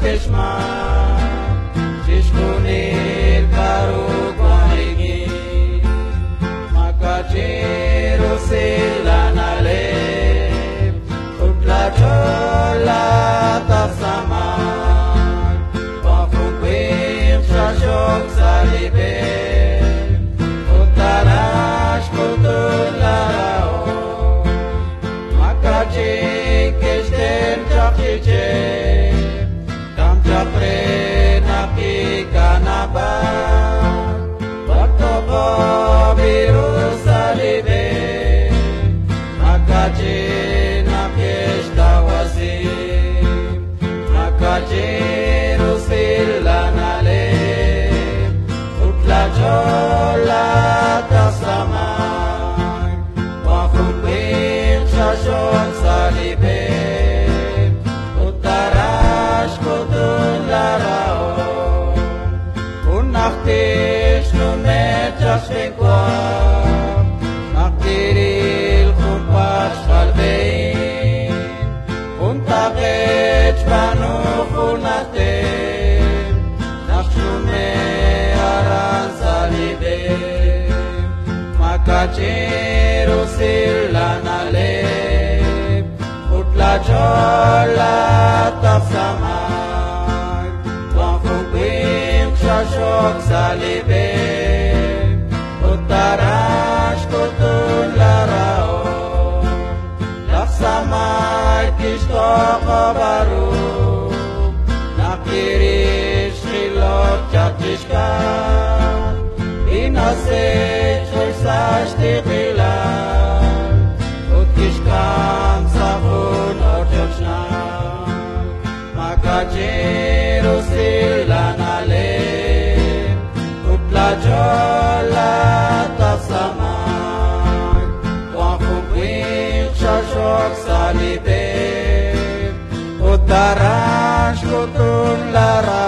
כשמה ששכונית קרוק ונהיגי מקצ'ירו סילן הלב ותלת תפסמן ופוקבים ששוק סליבן ותרש כותון לרעו מקצ'י כשתן צ'חצ'צ'ם kam chapre naki kanaba Vaktobo biru salibe Makache nakeshtawasi Makache rusilanale Utla chola tasamay Wafukwim shashon salibe Nachtisch nun metjas bequam Nachtiril chumpash halbein Untavech banuch unatem Nachshume aran salibem Makachero silan aleb Utla chola tafsamay Shashok salibem Utarash kutun larao Laksamay kishtok baru Nakirish chilot chatishkan Inasech choisash tichilan Utkishkan savun orjoshnan Makachero silan alem Utla chola tafsamay Wafukwim shashok salibem Utarash kutun lara